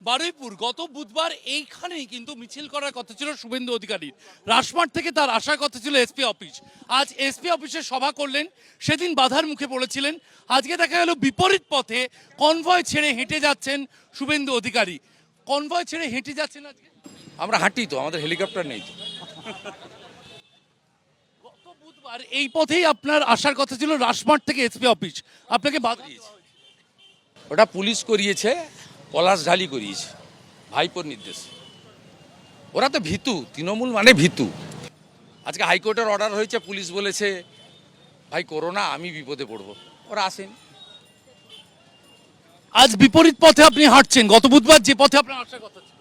বারুইপুর গত বুধবার এইখানেই কিন্তু মিছিল করার কথা ছিল শুভেন্দু অধিকারীর। রাজমাঠ থেকে তার আসার কথা ছিল এসপি অফিস। আজ এসপি অফিসে সভা করলেন, সেদিন বাধার মুখে পড়েছিলেন। আজকে দেখা গেল বিপরীত পথে কনভয় ছেড়ে হেঁটে যাচ্ছেন শুভেন্দু অধিকারী। কনভয় ছেড়ে হেঁটে যাচ্ছেন আজকে। আমরা হাঁটি তো, আমাদের হেলিকপ্টার নেই তো। গত বুধবার এই পথেই আপনার আসার কথা ছিল রাজমাঠ থেকে এসপি অফিস, আপনাকে বাধা দিয়েছে। ওটা পুলিশ করিয়েছে, পলাশ ঢালি করিয়েছে ভাইপোর নির্দেশ। ওরা তো ভীতু, তৃণমূল মানে ভীতু। আজকে হাইকোর্টের অর্ডার হয়েছে, পুলিশ বলেছে ভাই করোনা, আমি বিপদে পড়বো, ওরা আসেন। আজ বিপরীত পথে আপনি হাঁটছেন, গত বুধবার যে পথে আপনার আসার কথা ছিল।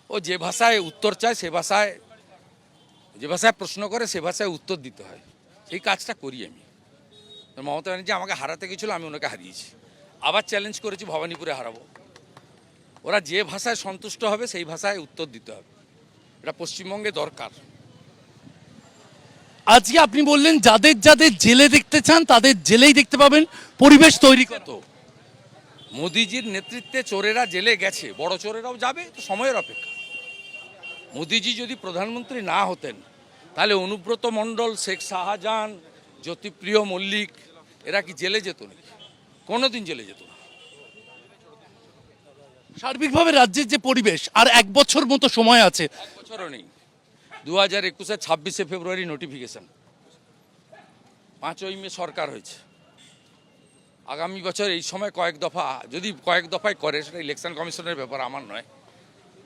ও যে ভাষায় উত্তর চায় সে ভাষায়, যে ভাষায় প্রশ্ন করে সে ভাষায় উত্তর দিতে হয়, সেই কাজটা করি আমি। মমতা ব্যানার্জি আমাকে হারাতে গেছিলো, আমি ওনাকে হারিয়েছি। আবার চ্যালেঞ্জ করেছি ভবানীপুরে হারাবো। ওরা যে ভাষায় সন্তুষ্ট হবে সেই ভাষায় উত্তর দিতে হবে, এটা পশ্চিমবঙ্গে দরকার। আজকে আপনি বললেন যাদের যাদের জেলে দেখতে চান তাদের জেলেই দেখতে পাবেন, পরিবেশ তৈরি কত। মোদিজির নেতৃত্বে চোরেরা জেলে গেছে, বড় চোরেরাও যাবে, তো সময়ের অপেক্ষা। মোদিজি যদি প্রধানমন্ত্রী না হতেন তাহলে অনুব্রত মণ্ডল, শেখ শাহজাহান, জ্যোতিপ্রিয় মল্লিক এরা কি জেলে যেত নাকি? কোনোদিন জেলে যেত না। সার্বিকভাবে রাজ্যের যে পরিবেশ, আর এক বছর মতো সময় আছে। এক বছরও নেই, 2021-এর 26শে ফেব্রুয়ারি নোটিফিকেশন, 5ই মে সরকার হয়েছে। আগামী বছর এই সময় কয়েক দফা, যদি কয়েক দফায় করে, সেটা ইলেকশন কমিশনের ব্যাপার, আমার নয়।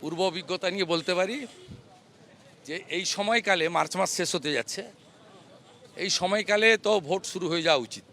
পূর্ব অভিজ্ঞতা নিয়ে বলতে পারি যে এই সময়কালে, মার্চ মাস শেষ হতে যাচ্ছে, এই সময়কালে তো ভোট শুরু হয়ে যাওয়া উচিত।